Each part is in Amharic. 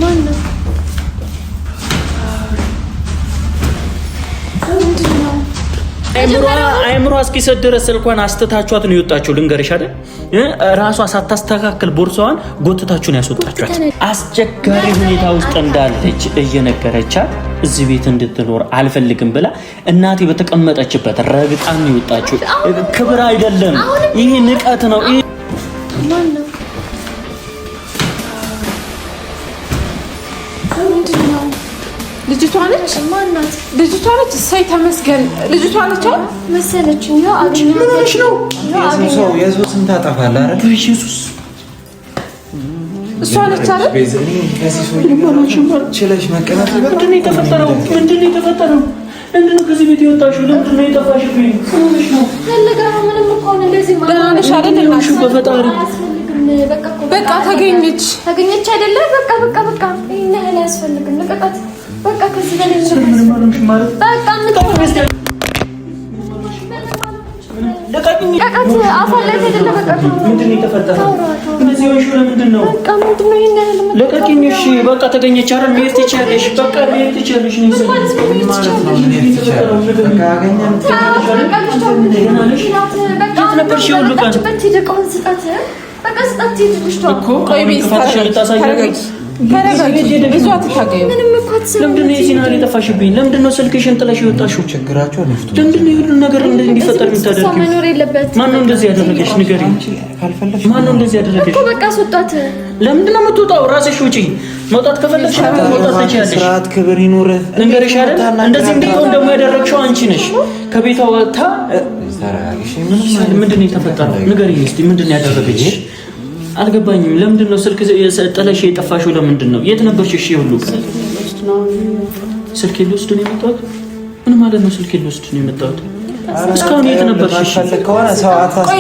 ማነው? አይምሮ እስኪሰጥ ድረስ ስልኳን አስተታችኋት ነው የወጣችው። ልንገርሽ አይደል ራሷ ሳታስተካክል ቦርሳዋን ጎትታችሁን ያስወጣችኋት። አስቸጋሪ ሁኔታ ውስጥ እንዳለች እየነገረቻት እዚህ ቤት እንድትኖር አልፈልግም ብላ እናቴ በተቀመጠችበት ረግጣም ይወጣችሁ። ክብር አይደለም ይሄ፣ ንቀት ነው ይሄ። ማነው? ልጅቷ ነች። ማናት? ልጅቷ ነች። እሰይ ተመስገን። ልጅቷ ነች መሰለችኝ። ያው አገኘሽ ነው ሰው የሱስ እንታጠፋለ አይደል? ኢየሱስ እሷ ነች አይደል? ከዚህ ሰው ችለሽ መቀመጥ ምንድነው የተፈጠረው? ምንድነው ከዚህ ቤት የወጣሽው? ለምንድነው የጠፋሽብኝ? ምንሽ ነው? ምንም እኮ ነው። እንደዚህ ማለት ደህና ነሽ አይደል? እናሽ በፈጣሪ በቃ ተገኘች አይደለ? በቃ ይሄን ያህል አያስፈልግም። ለቀቃት በቃ። ከዚህ በላይ ምንም ማለምሽ ማለት በቃ ለቀቃት አፋላት አይደለ? በቃ ምንድነው የተፈጠረው? እንደዚህ ሆንሽ ለምንድን ነው? በቃ ምንድነው ይሄን ያህል ለቀቂኝ። እሺ በቃ ተገኘች አይደል? መሄድ ትችያለሽ። በቃ መሄድ ትችያለሽ። ነው ማለት ነው። መሄድ ትችያለሽ። በቃ አገኘን ነበርሽ ሁሉ ቀን በቃ ስጣት ይልሽቷ እኮ ቆይ ቤት ታሳየኝ። ብዙ አትታገዩ። ምንም እኮ ለምንድን ነው የዚህን ያህል የጠፋሽብኝ? ለምንድን ነው ስልክሽን ጥለሽ የወጣሽው? ችግራቸው ነፍቱ። ለምንድን ነው ሁሉ ነገር እንዲፈጠር የምታደርጊው? መኖር የለበትም። ማን ነው እንደዚህ ያደረገሽ? ንገሪኝ። ካልፈለግሽ ማን ነው እንደዚህ ያደረገሽ? እኮ በቃ አስወጣት። ለምንድን ነው የምትወጣው? ራስሽ ውጪ። መውጣት ከፈለግሽ መውጣት ትችያለሽ። ስርዓት ክብር ይኑርህ። ልንገርሽ አይደል? እንደዚህ እንዲሆን ደግሞ ያደረግሽው አንቺ ነሽ። ከቤቷ ወጥታ ምንድን ነው የተፈጠረው? ንገሪኝ እስኪ። ምንድን ነው ያደረገች? አልገባኝም። ለምንድን ነው ስልክ ጥለሽ የጠፋሽው? ለምንድን ነው? የት ነበርሽ? እሺ ሁሉ ስልክ ልወስድ ነው የመጣሁት። ምን ማለት ነው? ስልክ ልወስድ ነው የመጣሁት? እስካሁን የት ነበርሽ?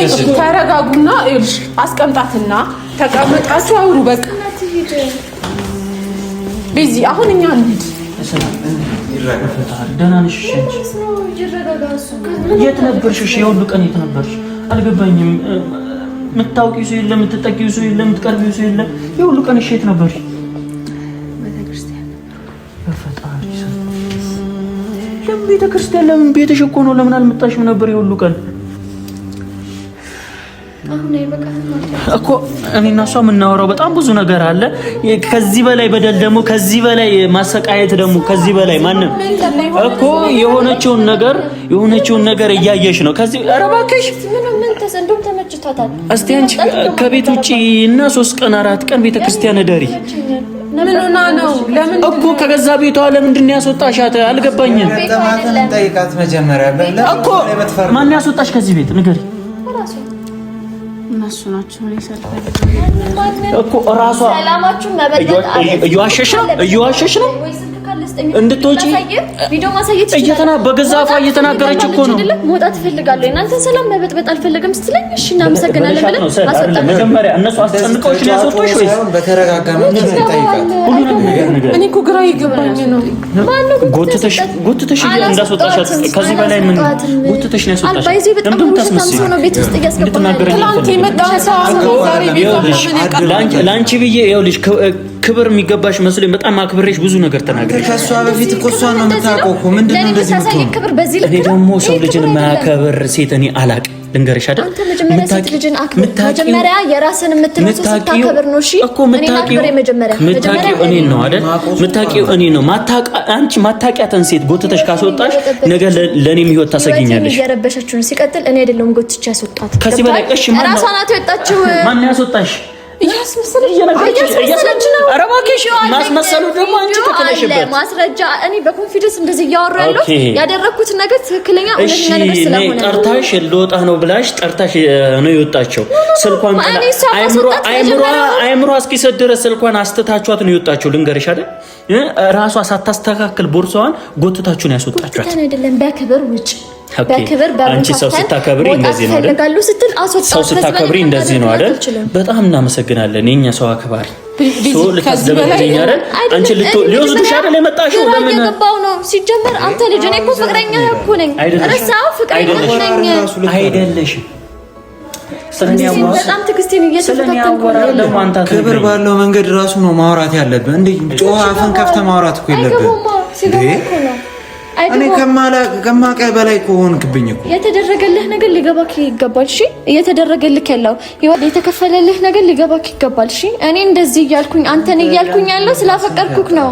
እሺ ተረጋጉና አስቀምጣትና ተቀመጣችሁ አውሩ። በቃ ቤዚ አሁን እኛ እንሂድ። ደህና ነሽ? የት ነበርሽ? እሺ የሁሉ ቀን የት ነበርሽ? አልገባኝም። የምታውቂው ሰው የለም፣ የምትጠጊው ሰው የለም፣ የምትቀርቢው ሰው የለም። የሁሉ ቀን እሺ የት ነበርሽ? ቤተክርስቲያን። በፈጣሪ ለምን ቤተክርስቲያን? ለምን ቤትሽ እኮ ነው። ለምን አልመጣሽም ነበር የሁሉ ቀን? አሁን አይበቃም እኮ እኔና እሷ የምናወራው በጣም ብዙ ነገር አለ። ከዚህ በላይ በደል ደግሞ ከዚህ በላይ ማሰቃየት ደግሞ ከዚህ በላይ ማንም እኮ የሆነችውን ነገር እያየሽ ነው። ከዚህ ኧረ እባክሽ እንደውም ተመችቷታል። እስቲ አንቺ ከቤት ውጪ እና 3 ቀን 4 ቀን ቤተክርስቲያን እደሪ። ምን ሆና ነው? ለምን እኮ ከገዛ ቤቷ ለምንድን ነው ያስወጣሻት? አልገባኝም ጠይቃት መጀመሪያ እኮ። ማን ያስወጣሽ ከዚህ ቤት? ንገሪ። እነሱ ናቸው እኮ እራሷ። ሰላማችሁን መበጠጥ እየዋሸሽ ነው እንድትወጪ ቪዲዮ ማሳየት በገዛ አፏ እየተናገረች እኮ ነው። መውጣት እፈልጋለሁ እናንተ ሰላም መበጥበጥ አልፈልግም ስትለኝ እሺ እናመሰግናለን ብለን አስወጣ። መጀመሪያ እነሱ አስጨንቀውሽ ነው ያስወጡሽ ወይስ በተረጋጋ መንገድ ጠይቃት? ሁሉንም ነገር እኔ እኮ ግራ ይገባኝ ነው። ጎትተሽ እንዳስወጣሻት ከዚህ በላይ ምን ጎትተሽ ነው ያስወጣሻት? ባይዚ በጣም ታምሶ ነው ቤት ውስጥ እያስገባኝ። ትላንት የመጣው ሰው ዛሬ ቤት ላንቺ ብዬ ይኸውልሽ ክብር የሚገባሽ መስሎኝ በጣም አክብሬሽ ብዙ ነገር ተናግሬሽ። ከሷ በፊት እኮ እሷ ነው የምታውቀው እኮ። ምንድነው እንደዚህ የምትሆን? ክብር በዚህ ልክ እኔ ደግሞ ሰው ልጅን ማያከብር ሴት እኔ አላቅ። ልንገርሽ አይደል? አንተ መጀመሪያ ሴት ልጅን አክብር። መጀመሪያ የራስን የምትመስል ስታከብር ነው። እሺ እኮ ምታቂው እኔን ነው አይደል? ምታቂው እኔ ነው። አንቺ ማታቂያተን ሴት ጎትተሽ ካስወጣሽ ነገ ለኔም ህይወት ታሰግኛለሽ። እየረበሸችው ነው። ሲቀጥል እኔ አይደለም ጎትቼ ያስወጣት። ከዚህ በላይ እሺ ራሷ ናት የወጣችው። ማን ያስወጣሽ? እያስመሰለች ነው። ኧረ እባክሽ ማስመሰሉ ደግሞ አንቺ ተከለሽበት ማስረጃ። እኔ በኮንፊደንስ እንደዚህ እያወራ ያለው ያደረኩት ነገር ትክክለኛ እውነተኛ ነገር ስለሆነ ጠርታሽ ልወጣ ነው ብላሽ ጠርታሽ ነው የወጣቸው። ስልኳን አይምሮ እስኪሰጥ ድረስ ስልኳን አስተታችኋት ነው የወጣቸው። ልንገርሽ አይደል ራሷ ሳታስተካክል ቦርሳዋን ጎትታችሁ ነው ያስወጣችኋት። አይደለም በክብር ውጭ በክብር አንቺ ሰው ስታከብሪ እንደዚህ ነው አይደል? ሰው ስታከብሪ እንደዚህ ነው አይደል? በጣም እናመሰግናለን የኛ ሰው አክባሪ። ሰው ልታስደብልኝ አይደል? አንቺ ሊወስዱሽ አይደል የመጣሽው? ለምን ገባው ነው ሲጀመር? አንተ ልጅ እኔ እኮ ፍቅረኛ እኮ ነኝ። ረሳው ፍቅረኛ ነኝ። አይደለሽም። በጣም ትዕግስቴን እየተፈታተንኩ ነው። ክብር ባለው መንገድ ራሱ ነው ማውራት ያለብህ። እንዴ ጮህ አፈን ከፍተህ ማውራት እኮ የለብህም። እኔ ከማቀ በላይ ከሆንክብኝ እኮ የተደረገልህ ነገር ሊገባክ ይገባል። እሺ እየተደረገልህ ያለው የተከፈለልህ ነገር ሊገባክ ይገባል። እሺ እኔ እንደዚህ እያልኩኝ አንተን እያልኩኝ ያለው ስላፈቀርኩክ ነው።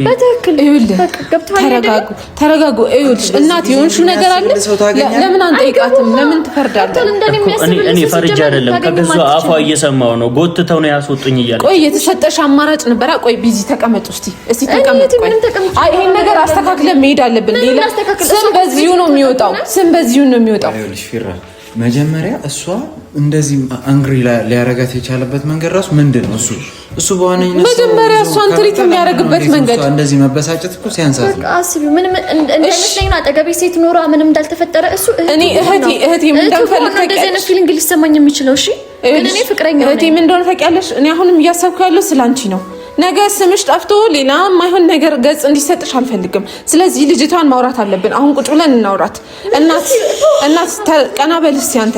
በትክክል ተረጋጉ። ይኸውልሽ እናት የሆንሽው ነገር አለ። ለምን አንጠይቃትም? ለምን ትፈርዳለህ? እኔ ፈርጃ አይደለም ከገዛ አፏ እየሰማው ነው። ጎትተው ነው ያስወጡኝ እያለ ቆይ የተሰጠሽ አማራጭ ነበር። ቆይ ቢዚ ተቀመጡ። እስቲ ተቀመጥ። ቆይ አይ ይሄን ነገር አስተካክለን መሄድ አለብን። ስም በዚሁ ነው የሚወጣው። መጀመሪያ እሷ እንደዚህ አንግሪ ሊያረጋት የቻለበት መንገድ ራሱ ምንድን ነው? እሱ በዋነኝነት መጀመሪያ እሷን ትሪት የሚያደርግበት መንገድ እንደዚህ መበሳጨት እኮ ሲያንሳት በቃ አስቢ። ምንም እንደሚመስለኝ አጠገቤ ሴት ኖራ ምንም እንዳልተፈጠረ እሱ እኔ እህቴ ምን እንደምፈልግ እንደዚህ አይነት ፊሊንግ ሊሰማኝ የሚችለው እሺ። ግን እኔ ፍቅረኛ እህቴ ምን እንደሆነ ታውቂያለሽ። እኔ አሁንም እያሰብኩ ያለው ስላንቺ ነው። ነገ ስምሽ ጠፍቶ ሌላ ማይሆን ነገር ገጽ እንዲሰጥሽ አልፈልግም። ስለዚህ ልጅቷን ማውራት አለብን። አሁን ቁጭ ብለን እናውራት። እናት ቀና በል እስቲ አንተ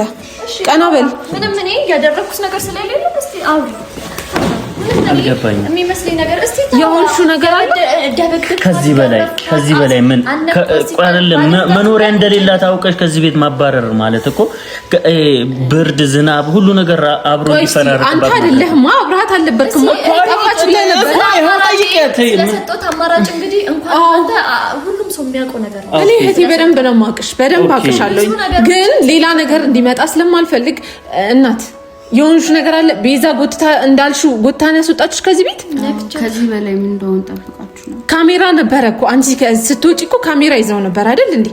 ቀና በል። ምንም እኔ ያደረኩት ነገር ስለሌለ እስቲ አውሪ። አልገባኝም የሚመስለኝ ነገር እስቲ የሆንሽው ነገር አለ። ከዚህ በላይ ምን አይደለም መኖሪያ እንደሌላ ታውቀሽ ከዚህ ቤት ማባረር ማለት እኮ ብርድ ዝናብ ሁሉ ነገር አብሮ ይፈራረቅ። አንተ አይደለህማ አብረሃት አልነበርክም ታፋች ብለህ ነበር። ለሰጠሁት አማራጭ እንግዲህ እንኳን አንተ ሁሉም ሰው የሚያውቀው ነገር ነው። እኔ እህቴ በደንብ ነው የማውቅሽ፣ በደንብ አውቅሻለሁ። ግን ሌላ ነገር እንዲመጣ ስለማልፈልግ እናት የሆንሽ ነገር አለ። ቤዛ ጎትታ እንዳልሽው ጎታን ያስወጣችሽ ከዚህ ቤት። ከዚህ በላይ ምን እንደሆነ ጠብቃችሁ ነው? ካሜራ ነበረ እኮ አንቺ ስትወጪ እኮ ካሜራ ይዘው ነበር አይደል እንዴ?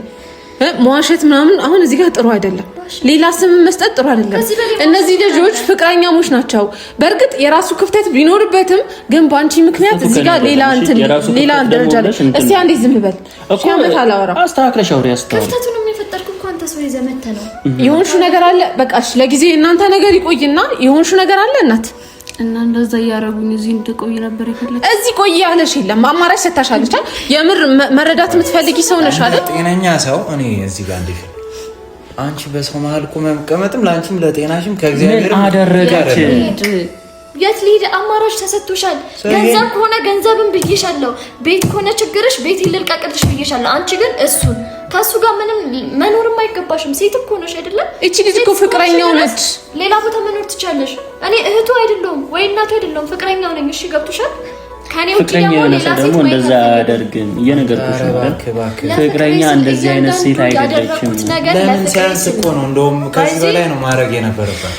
መዋሸት ምናምን አሁን እዚህ ጋር ጥሩ አይደለም። ሌላ ስም መስጠት ጥሩ አይደለም። እነዚህ ልጆች ፍቅረኛሞች ናቸው። በእርግጥ የራሱ ክፍተት ቢኖርበትም ግን በአንቺ ምክንያት እዚህ ጋር ሌላ ደረጃ ላይ እስቲ አንዴ ዝም በል። ሻመት አላወራ አስተካክለሽ አውሪ። ክፍተቱን የሚፈጠርኩ እንኳን ተሰው ይዘመተ ነው። የሆንሹ ነገር አለ። በቃ እሺ ለጊዜ እናንተ ነገር ይቆይና የሆንሹ ነገር አለ እናት እና እንደዛ ያረጉኝ እዚህ እንድቆይ ነበር ይፈልግ። እዚህ ቆይ ያለሽ የለም አማራጭ ሰታሻለች። የምር መረዳት የምትፈልጊ ሰው ነሽ አይደል? ጤነኛ ሰው እኔ እዚህ ጋር እንዴ አንቺ በሰው መሀል እኮ መቀመጥም ለአንቺም ለጤናሽም ከእግዚአብሔር አደረገች። የት ልሂድ? አማራጭ ተሰጥቶሻል። ገንዘብ ከሆነ ገንዘብን ብዬሻለሁ። ቤት ከሆነ ችግርሽ ቤት ይልልቀቅልሽ ብዬሻለሁ። አንቺ ግን እሱን ከሱ ጋር ምንም መኖርም አይገባሽም። ሴት እኮ ነሽ አይደለም? እቺ ልጅ እኮ ፍቅረኛው ነች። ሌላ ቦታ መኖር ትቻለሽ። እኔ እህቱ አይደለሁም ወይ እናቱ አይደለሁም፣ ፍቅረኛው ነኝ። እሺ ገብቶሻል? ከኔ ውጪ ደግሞ ሌላ ሴት ወይ እንደዛ አያደርግም። እየነገርኩሽ ነበር። ፍቅረኛ እንደዚህ አይነት ሴት አይደለችም። ለምን ሲያንስ እኮ ነው። እንደውም ከዚህ በላይ ነው ማድረግ የነበረበት።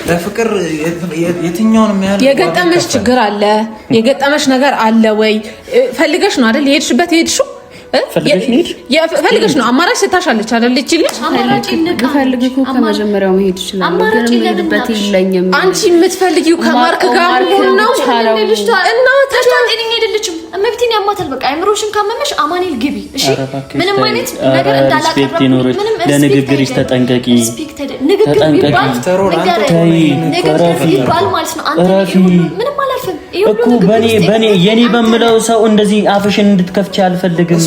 ለፍቅር የትኛውንም ያህል የገጠመሽ ችግር አለ፣ የገጠመሽ ነገር አለ ወይ? ፈልገሽ ነው አይደል የሄድሽበት? የሄድሽው ፈልገሽ ነው። አማራጭ ስታሻለች አይደል? ልጅ ፈልግ እኮ ከመጀመሪያው መሄድ ይችላል። ግን መሄድበት የለኝም። አንቺ የምትፈልጊው ከማርክ ጋር መሆን ነው እና ጤነኛ አይደለችም። እመብቴን ያማታል። በቃ አይምሮሽን ካመመሽ አማኑኤል ግቢ። እሺ ምንም አይነት ነገር እንዳላቀረብኩ ለንግግርሽ ተጠንቀቂ። ንግግር ይባል ማለት ነው። አንተ ምንም አላልፍም እኮ በኔ የኔ በምለው ሰው እንደዚህ አፍሽን እንድትከፍቺ አልፈልግም።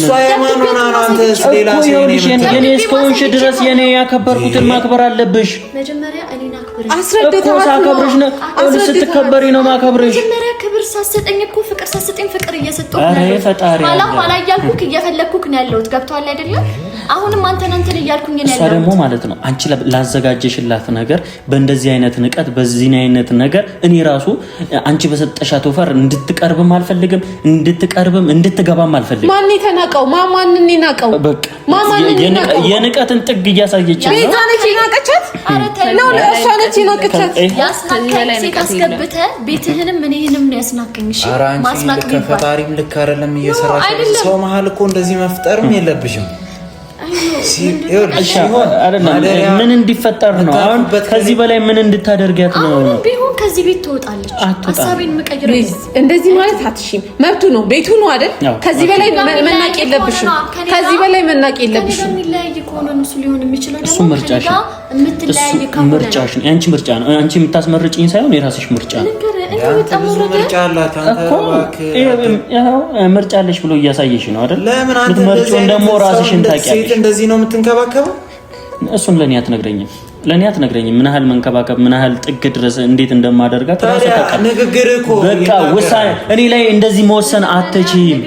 የኔ እስከሆንሽ ድረስ የኔ ያከበርኩትን ማክበር አለብሽ። መጀመሪያ እኔን አክብር። ሳከብርሽ ነው ስትከበሪ ነው ማከብርሽ። መጀመሪያ ክብር ሳሰጠኝ እኮ ፍቅር ሳሰጠኝ ፍቅር እየሰጠሁ ነው። ኋላ እያልኩክ እየፈለኩክ ነው ያለሁት። ገብቶሃል አይደለም? አሁንም አንተን እያልኩኝ ነው ያለሁት። እሷ ደግሞ ማለት ነው አንቺ ላዘጋጀሽላት ነገር በእንደዚህ አይነት ንቀት በዚህ አይነት ነገር እኔ ራሱ አንቺ በሰጠሻት ወፈር እንድትቀርብም አልፈልግም፣ እንድትቀርብም እንድትገባም አልፈልግም። ማን የተናቀው? ማንን የናቀው? በቃ የንቀትን ጥግ እያሳየች ነው። ቤዛ ነች የናቀቻት ነው። እሷ ነች የናቀቻት። ያስናቀኝ ሴት አስገብተህ ቤትህንም እኔህንም ነው ያስናቀኝ። እሺ ማስናቅ ከፈጣሪም ልክ አይደለም እየሰራሽ። ሰው መሀል እኮ እንደዚህ መፍጠርም የለብሽም። ምን እንዲፈጠር ነው አሁን? ከዚህ በላይ ምን እንድታደርጋት ነው? አሁን ቢሆን ከዚህ ቤት ትወጣለች። ሐሳቤን መቀየር እንደዚህ ማለት አትሽም። መብቱ ነው፣ ቤቱ ነው አይደል? ከዚህ በላይ መናቅ የለብሽም። ከዚህ በላይ መናቅ የለብሽም። የሚለያይ ከሆነ እሱ ሊሆን የሚችለው ደግሞ እሱ ምርጫሽ ነው። ምርጫሽ ነው፣ አንቺ ምርጫ ነው። አንቺ የምታስመርጭኝ ሳይሆን የራስሽ ምርጫ ነው። ምርጫ አለሽ ብሎ እያሳየሽ ነው አይደል? ምትመርጪውን ደግሞ ራስሽን ታውቂያለሽ። እንደዚህ ነው የምትንከባከበው። እሱን ለኔ አትነግረኝም። ለኔ አትነግረኝም ምን ያህል መንከባከብ ምን ያህል ጥግ ድረስ እንዴት እንደማደርጋት ራስ ተቀበል ንግግር እኮ በቃ ውሳኔ እኔ ላይ እንደዚህ መወሰን አትችይም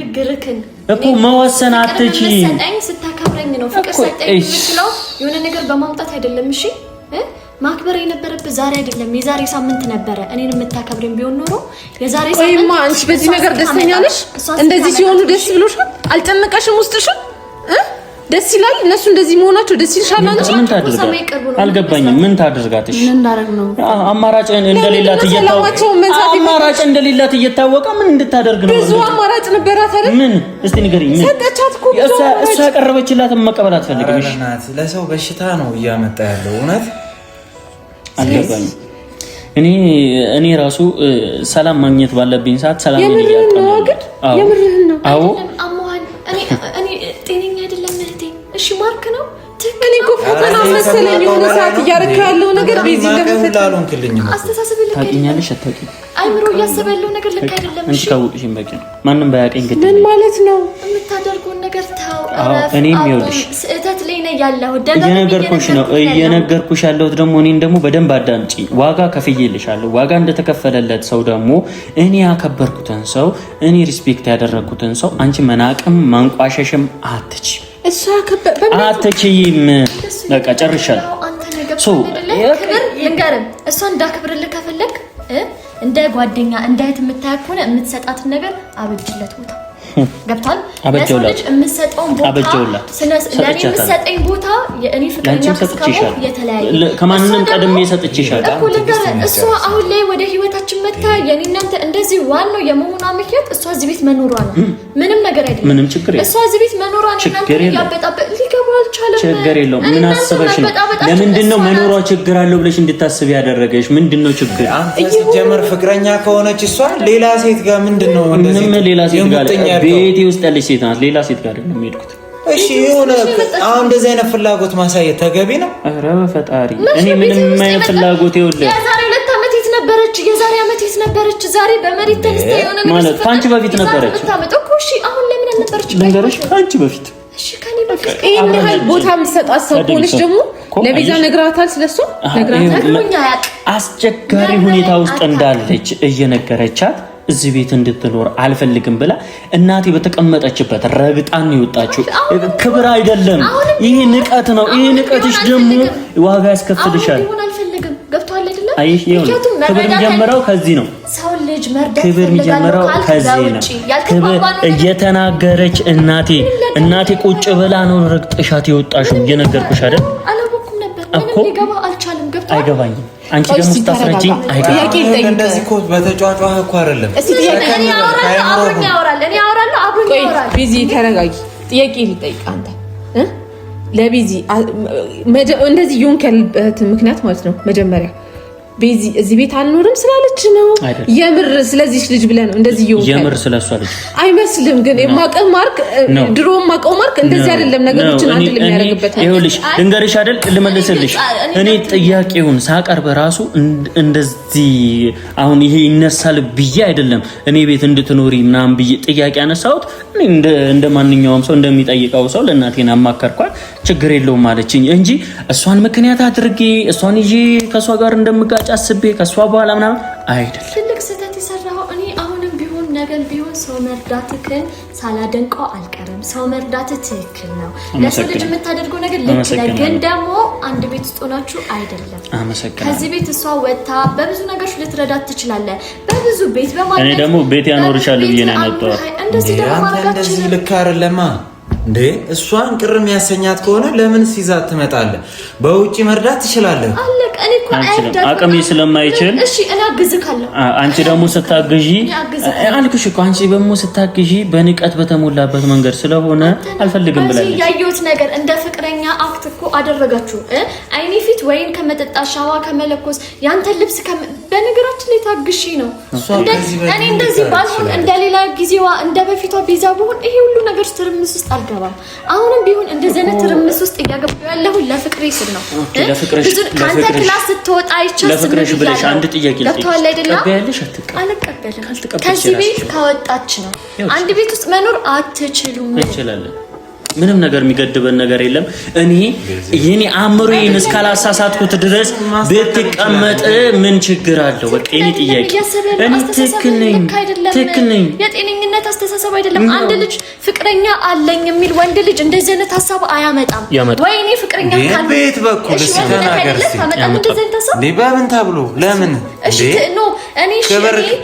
እኮ መወሰን አትችይም ሰጠኝ ስታከብረኝ ነው ፍቅር ሰጠኝ የሚችለው የሆነ ነገር በማምጣት አይደለም እሺ ማክበር የነበረበት ዛሬ አይደለም የዛሬ ሳምንት ነበረ እኔን የምታከብረኝ ቢሆን ኖሮ የዛሬ ሳምንት ወይማ አንቺ በዚህ ነገር ደስተኛ ነሽ እንደዚህ ሲሆኑ ደስ ብሎሻል አልጨነቀሽም ውስጥሽም ደስ ይላል እነሱ እንደዚህ መሆናቸው ደስ ይልሻል አንቺ ምን ታደርጋለሽ አልገባኝም ምን ታደርጋለሽ ምን እንዳደረግ ነው አማራጭ እንደሌላት እየታወቀ ምን እንድታደርግ ነው ብዙ አማራጭ ነበራት አይደል ምን እስቲ ንገሪኝ ምን ሰጠቻት እኮ እሷ ያቀረበችላትን መቀበል አትፈልግም እሺ ለሰው በሽታ ነው እያመጣ ያለው እውነት አልገባኝም እኔ ራሱ ሰላም ማግኘት ባለብኝ ሰዓት ሰላም የምርህን ነው አዎ አሞሃን እኔ ጤነኛ አይደለም እህቴ እሺ ማርክ ነው እኔ እኮ ፈተና መሰለኝ የሆነ ሰዓት እያደረክ ያለው ነገር በዚህ እንደምፈታሉን ክልኝ አስተሳሰብ ልክ ታውቂኛለሽ አታውቂም አይምሮ እያሰበ ያለው ነገር ልክ አይደለም እሺ ካወቅሽኝ በቂ ነው ማንንም ባያቀኝ ግድ ምን ማለት ነው የምታደርገውን ነገር ታው እኔም ይኸውልሽ ስህተት ላይ ነው ያለው እየነገርኩሽ ያለሁት ደግሞ እኔን ደግሞ በደንብ አዳምጪ ዋጋ ከፍዬልሻለሁ ዋጋ እንደተከፈለለት ሰው ደግሞ እኔ ያከበርኩትን ሰው እኔ ሪስፔክት ያደረኩትን ሰው አንቺ መናቅም ማንቋሸሽም አትችይም እሷ አትችይም በቃ ጨርሻለሁ ልንገርም እሷ እንዳከብርልህ ከፈለግ እንደ ጓደኛ እንደ እህት የምታያት ከሆነ የምትሰጣትን ነገር አበጅለት ቦታ ገብቷል ለሰዎች የምትሰጠውን ቦታ ለኔ የምትሰጠኝ ቦታ የእኔ ፍቅረኛ ከስካው የተለያየ ከማንንም ቀድሜ ሰጥቼሻለሁ እኮ ልንገር እሷ አሁን ላይ ወደ ህይወታችን መታ የኔ እናንተ እንደዚህ ዋናው የመሆኗ ምክንያት እሷ እዚህ ቤት መኖሯ ነው ምንም ነገር አይደለም ምንም ችግር የለም እሷ እዚህ ቤት መኖሯ ነው እናንተ ያበጣበጥ ሊገባው አልቻለም ችግር የለውም ምን አስበሽ ነው ለምንድነው መኖሯ ችግር አለው ብለሽ እንድታስብ ያደረገሽ ምንድነው ችግር ጀመር ፍቅረኛ ከሆነች እሷ ሌላ ሴት ጋር ምንድነው እንደዚህ ምን ሌላ ሴት ጋር ቤቴ ውስጥ ያለች ሴት ናት ሌላ ሴት ጋር ነው የሚሄድኩት እሺ የሆነ አሁን እንደዚህ አይነት ፍላጎት ማሳየት ተገቢ ነው ኧረ በፈጣሪ እኔ ምንም አይነት ፍላጎት ይኸውልህ የዛሬ 2 ዓመት የት ነበረች የዛሬ ዓመት የት ነበረች ዛሬ በመሬት ተነስታ የሆነ ነገር ማለት ካንቺ በፊት ነበረች እሺ አሁን ለምን አልነበረች ልንገርሽ ካንቺ በፊት እሺ ከኔ በፊት ይሄን ያህል ቦታ የምትሰጣት ሰው ሆነች ደግሞ ለቤዛ ነግራታል ስለሱ ነግራታል አስቸጋሪ ሁኔታ ውስጥ እንዳለች እየነገረቻት እዚህ ቤት እንድትኖር አልፈልግም ብላ እናቴ በተቀመጠችበት ረግጣን ይወጣችሁ ክብር አይደለም ይሄ ንቀት ነው ይሄ ንቀትሽ ደግሞ ዋጋ ያስከፍልሻል አሁን አልፈልግም ገብቷል አይደለ አይሽ ይሁን ክብር የሚጀምረው ከዚህ ነው ሰው ልጅ መርዳት ክብር የሚጀምረው ከዚህ ነው ክብር እየተናገረች እናቴ ቁጭ ብላ ነው ረግጥሻት ይወጣሽው እየነገርኩሽ አይደል አላወኩም ነበር ምንም ሊገባ አልቻለም ገብቷል አይገባኝም አንቺ ደግሞ ስታስረጂ ጥያቄ እንደዚህ እኮ በተጫጫኸ እኮ አይደለም እኔ አወራለሁ አብሮኝ ያወራል ቢዚ ተረጋጊ ጥያቄ ልጠይቅ አንተ ለቢዚ እንደዚህ ይሆንከልበት ምክንያት ማለት ነው መጀመሪያ ቤዚ እዚህ ቤት አልኖርም ስላለች ነው የምር ስለዚህ ልጅ ብለህ ነው እንደዚህ ይሆን የምር ስለሷ ልጅ አይመስልም ግን የማቀም ማርክ ድሮ ማቀም ማርክ እንደዚህ አይደለም ነገሮችን አንተ ለሚያደርግበት ይኸውልሽ ድንገርሽ አይደል ልመልስልሽ እኔ ጥያቄውን ሳቀርብ ራሱ እንደዚህ አሁን ይሄ ይነሳል ብዬ አይደለም እኔ ቤት እንድትኖሪ ምናምን ብዬ ጥያቄ አነሳሁት እንደ ማንኛውም ሰው እንደሚጠይቀው ሰው ለእናቴና አማከርኳት ችግር የለውም አለችኝ እንጂ እሷን ምክንያት አድርጌ እሷን ይዤ ከሷ ጋር እንደምጋጭ አስቤ ከሷ በኋላ ምናምን አይደለም ትልቅ ስህተት የሰራው እኔ አሁንም ቢሆን ነገም ቢሆን ሰው መርዳትክን ሳላደንቀው አልቀርም ሰው መርዳት ትክክል ነው ለሰው ልጅ የምታደርገው ነገር ልክ ነው ግን ደግሞ አንድ ቤት ውስጥ ሆናችሁ አይደለም ከዚህ ቤት እሷ ወጣ በብዙ ነገሮች ልትረዳት ትችላለህ በብዙ ቤት በማለት እኔ ደግሞ ቤት ያኖርሻል ብዬ ነው ያመጣው እንደዚህ ደግሞ እንደዚህ ልክ አይደለማ እንዴ እሷን ቅርም ያሰኛት ከሆነ ለምን ሲዛት ትመጣለህ በውጪ መርዳት ትችላለህ አለቀ እኔ እኮ አይደለም አቅሜ ስለማይችል እሺ እኔ አግዝካለሁ አንቺ ደግሞ ስታግዢ አልኩሽ እኮ አንቺ ደግሞ ስታግዢ በንቀት በተሞላበት መንገድ ስለሆነ አልፈልግም ብላለች ያየሁት ነገር እንደ ፍቅረኛ አክት እኮ አደረጋችሁ አይኔ ፊት ወይን ከመጠጣት ሻዋ ከመለኮስ ያንተ ልብስ በነገራችን ላይ ታግሺ ነው እኔ እንደዚህ ባልሆን እንደሌላ ጊዜዋ እንደ በፊቷ ቢዛ ብሆን ይሄ ሁሉ ነገር ትርምስ ውስጥ አልገባም አሁንም ቢሆን እንደዚህ አይነት ትርምስ ውስጥ እያገባሁ ያለሁ ለፍቅሬ ስል ነው ካንተ ክላስ ስትወጣ አይቻልም ለፍቅሬሽ ብለሽ አንድ ጥያቄ ትቀበያለሽ አልተቀበልም ከዚህ ቤት ካወጣች ነው አንድ ቤት ውስጥ መኖር አትችሉም እንችላለን ምንም ነገር የሚገድበን ነገር የለም። እኔ የኔ አእምሮዬን እስካላሳሳትኩት ድረስ ብትቀመጥ ምን ችግር አለው? በቃ የኔ ጥያቄ እኔ ትክክል ነኝ። የጤነኝነት አስተሳሰብ አይደለም። አንድ ልጅ ፍቅረኛ አለኝ የሚል ወንድ ልጅ እንደዚህ አይነት ሀሳብ አያመጣም። ወይ እኔ ፍቅረኛ ካለ ቤት በኩል ሲተናገር በምን ተብሎ ለምን እሺ ነው እኔ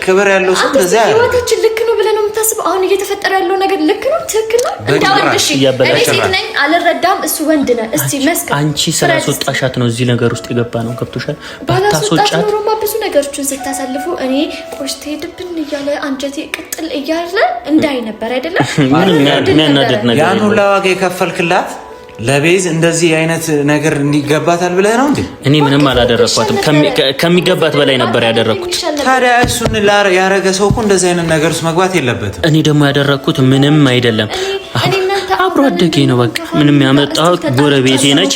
ክብር ያለው ሰው እንደዛ ያለ ህይወታችን ልክ ነው ብለህ ነው የምታስበው? አሁን እየተፈጠረ ያለው ነገር ልክ ነው? ትክክል ነው? እንዳውም እሺ እኔ ሴት ነኝ አልረዳም፣ እሱ ወንድ ነው። እስቲ መስከር አንቺ ስላስወጣሻት ነው እዚህ ነገር ውስጥ የገባ ነው። ገብቶሻል? ባላስወጣት ኖሮማ ብዙ ነገሮችን ስታሳልፉ እኔ ቆሽቴ ድብን እያለ አንጀቴ ቅጥል እያለ እንዳይ ነበር አይደለም? የሚያናድድ ነገር ያን ሁላ ዋጋ የከፈልክላት ለቤዝ እንደዚህ አይነት ነገር እንዲገባታል ብለህ ነው እንዴ? እኔ ምንም አላደረኳትም። ከሚገባት በላይ ነበር ያደረኩት። ታዲያ እሱን ያረገ ሰው እኮ እንደዚህ አይነት ነገር ውስጥ መግባት የለበትም። እኔ ደግሞ ያደረኩት ምንም አይደለም። አብሮ አደጌ ነው። በቃ ምንም ያመጣው ጎረቤቴ ነች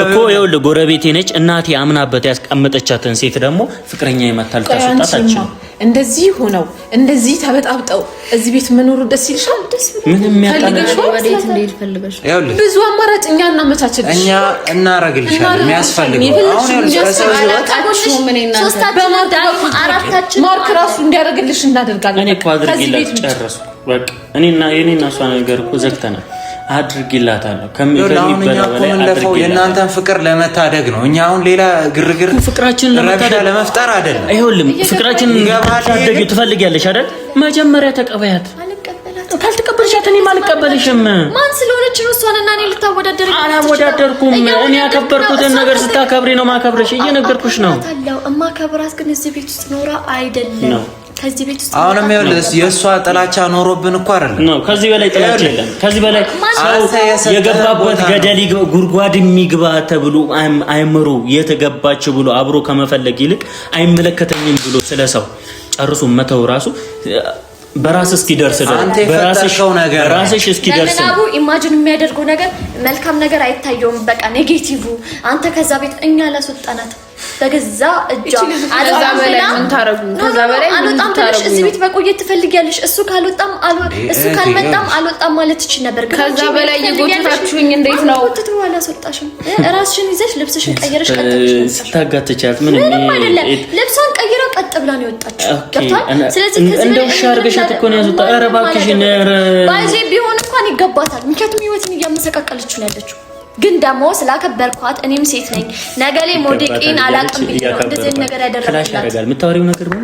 እኮ ይኸውልህ፣ ጎረቤቴ ነች። እናቴ አምናበት ያስቀመጠቻትን ሴት ደግሞ ፍቅረኛ የመታል ታስወጣታችሁ። እንደዚህ ሆነው እንደዚህ ተበጣብጠው እዚህ ቤት መኖሩ ደስ ይልሻል? ምንም ያጣነሽ ወዴት እንደሄድ ፈልገሽ ብዙ አማራጭ እኛ እናመቻችልሽ፣ እኛ እናረግልሻለን። የሚያስፈልገው ማርክ ራሱ እንዲያደርግልሽ እናደርጋለን። እኔ እኮ አድርጌላት ጨረሱ። በቃ እኔና እሷ ነገር እኮ ዘግተናል። አድርጊላታለሁ ከምንለፈው የእናንተን ፍቅር ለመታደግ ነው። እኛ አሁን ሌላ ግርግር ፍቅራችንን ለመፍጠር አይደለም። ይኸውልህ ፍቅራችንን ለመታደግ ትፈልጊያለሽ አይደል? መጀመሪያ ተቀበያት። ካልተቀበልሻት እኔም አልቀበልሽም። ማን ስለሆነች ነው እሷንና እኔ ልታወዳደር? አላወዳደርኩም። እኔ ያከበርኩትን ነገር ስታከብሪ ነው ማከብረሽ። እየነገርኩሽ ነው። እማከብራት ግን እዚህ ቤት ውስጥ ኖራ አይደለም። ከዚህ ቤት ውስጥ አሁንም ይኸውልህ የእሷ ጥላቻ ኖሮብን እኮ አይደለም ነው። ከዚህ በላይ ጥላቻ የለም። ከዚህ በላይ ሰው የገባበት ገደል ጉድጓድ የሚግባ ተብሎ አይምሩ የተገባች ብሎ አብሮ ከመፈለግ ይልቅ አይመለከተኝም ብሎ ስለሰው ጨርሶ መተው ራሱ በራስ እስኪደርስ በራስሽ እስኪደርስ ነው። ኢማጂን የሚያደርገው ነገር መልካም ነገር አይታየውም። በቃ ኔጌቲቭ አንተ ከዛ ቤት እኛ ላስወጣናት በገዛ እጇ አልወጣም ብለሽ እዚህ ቤት መቆየት ትፈልጊያለሽ። እሱ ካልመጣም አልወጣም ማለት ትችይ ነበር። ከዛ በላይ የጎተታችሁኝ እንዴት ነው? ትተው አላስወጣሽም። ራስሽን ይዘሽ ልብስሽን ቀይረሽ ቀጥተሽ ስታጋትቻት ምንም አይደለም። ልብሷን ቀይራ ቀጥ ብላ ነው የወጣችው። ገብቷል? ስለዚህ እንደው ሻርገሻት እኮ ነው ያስወጣ። ኧረ እባክሽን ባይዜ ቢሆን እንኳን ይገባታል። ምክንያቱም ህይወትን እያመሰቃቀለች ነው ያለችው። ግን ደግሞ ስላከበርኳት እኔም ሴት ነኝ ነገ ላይ ሞዴቄን አላቅም ብዬ ነው እንደዚህ ነገር ያደረግላት። የምታወሪው ነገር ነው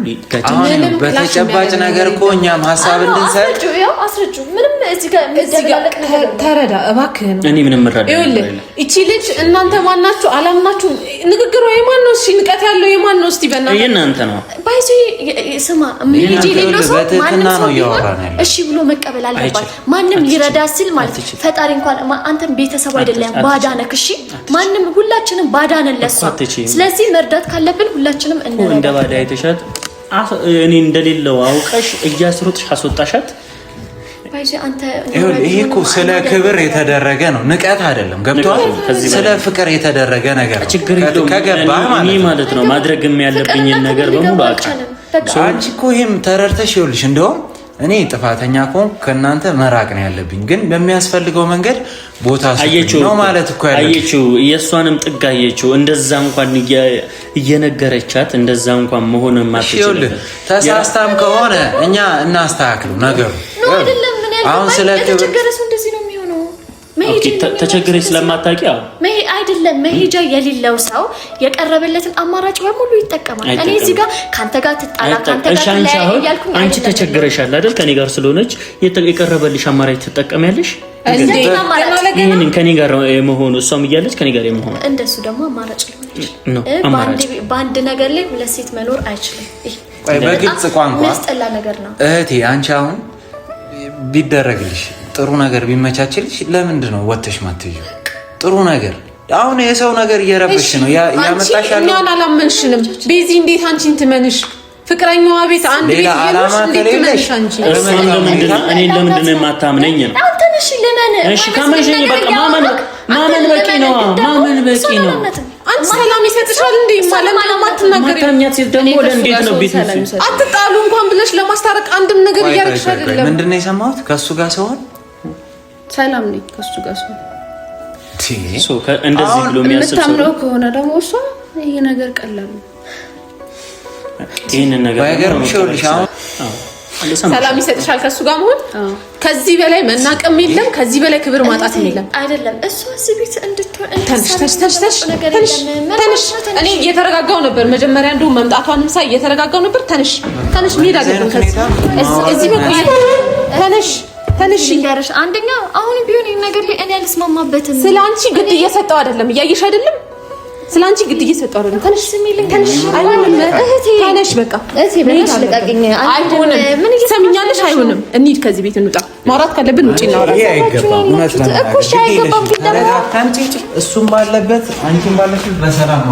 አሁን በተጨባጭ ነገር እኮ እኛም ሀሳብ እንድንሰጥ አስረጁ። ምንም እዚህ ጋር የሚደረግ ነገር ተረዳ እባክህን። እኔ ምንም ምረዳ ይኸውልህ እቺ ልጅ እናንተ ማናችሁ አላምናችሁ። ንግግሩ የማን ነው? እሺ ንቀት ያለው የማን ነው? እስቲ በእናትህ የእናንተ ነው። ባይዚ ስማ ምን ሌሎ ሰው ማንም ሰው እሺ ብሎ መቀበል አለባት። ማንም ሊረዳ ሲል ማለት ፈጣሪ እንኳን አንተም ቤተሰብ አይደለም ባዳ ነህ። እሺ ማንም ሁላችንም ባዳ ነን ለሷ። ስለዚህ መርዳት ካለብን ሁላችንም እንረዳ። እንደ ባዳ አይተሻት እኔ እንደሌለው አውቀሽ እያስሮጥሽ አስወጣሻት። ይሄ እኮ ስለ ክብር የተደረገ ነው፣ ንቀት አይደለም። ገብቷል? ስለ ፍቅር የተደረገ ነገር ነው። ከገባ ማለት ነው ማድረግም ያለብኝን ነገር በሙሉ አውቃለሁ። አንቺ እኮ ይሄም ተረድተሽ ይኸውልሽ እንደውም እኔ ጥፋተኛ ከሆንኩ ከእናንተ መራቅ ነው ያለብኝ። ግን በሚያስፈልገው መንገድ ቦታ ነው ማለት እኮ አየችው። የእሷንም ጥግ አየችው። እንደዛ እንኳን እየነገረቻት እንደዛ እንኳን መሆን ማትችል ተሳስታም ከሆነ እኛ እናስተካክሉ ነገሩ። አሁን ስለ ተቸግረሽ ስለማታውቂ አይደለም መሄጃ የሌለው ሰው የቀረበለትን አማራጭ በሙሉ ይጠቀማል። እኔ እዚህ ጋር ካንተ ጋር ትጣላ ካንተ ጋር ተለያይ እያልኩኝ አንቺ ተቸግረሻል አይደል? ከኔ ጋር ስለሆነች የቀረበልሽ አማራጭ ትጠቀሚያለሽ። ይሄንን ከኔ ጋር መሆኑ እሷም እያለች ከኔ ጋር የመሆኑ እንደሱ ደግሞ አማራጭ ነው። በአንድ ነገር ላይ ሁለት ሴት መኖር አይችልም። በግልጽ ቋንቋ መስጠላ ነገር ነው። እህቴ አንቺ አሁን ቢደረግልሽ ጥሩ ነገር ቢመቻችልሽ ለምንድን ነው ወጥተሽ ማትይው? ጥሩ ነገር አሁን የሰው ነገር እየረበሽ ነው ያመጣሻል። እኛን አላመንሽንም ቤዚ። እንዴት አንቺን ትመንሽ? ፍቅረኛዋ ቤት አንድ ቤት ይኖርሽ እንዴት ትመንሽ አንቺ? እኔ ለምንድን ነው የማታምነኝ ነው? አንተ ነሽ ለምን? እሺ ካመንሽኝ በቃ ማመን በቂ ነው። ማመን በቂ ነው። አንቺ ሰላም ይሰጥሻል እንዴ? ማለት ማትናገሪ ማታኛት ሴት ደግሞ ወደ እንዴት ነው ቤት አትጣሉ እንኳን ብለሽ ለማስታረቅ አንድም ነገር እያደረግሽ አይደለም። ምንድነው የሰማሁት ከሱ ጋር ሲሆን ሰላም ነኝ ከሱ ጋር እንደዚህ ብሎ የሚያስብ ሰው የምታምነው ከሆነ ደግሞ እሷ ይሄ ነገር ቀላል ነው። ይሄንን ነገር ሰላም ይሰጥሻል ከሱ ጋር መሆን። ከዚህ በላይ መናቀም የለም፣ ከዚህ በላይ ክብር ማጣትም የለም። አይደለም እሷ እዚህ ቤት እንድትሆን እኔ እየተረጋጋው ነበር መጀመሪያ እንደው መምጣቷንም ሳይ እየተረጋጋው ነበር። ተነሽ መሄድ አለብን ከዚህ እዚህ መቆየት ተነሽ ይጋርሽ። አንደኛ አሁን ቢሆን ይሄን ነገር ላይ እኔ አልስማማበትም። ስላንቺ ግድ እየሰጠው አይደለም፣ እያየሽ አይደለም። ስላንቺ ግድ እየሰጠው አይደለም። ተነሽ አይሆንም እህቴ፣ ተነሽ በቃ እህቴ፣ በቃ ልቀቂኝ። አይሆንም ምን እየሰሚኛለሽ? አይሆንም እንሂድ ከዚህ ቤት እንውጣ። ማውራት ካለብን ውጪ እናወራለን። እሱም ባለበት አንቺም ባለሽበት በሰላም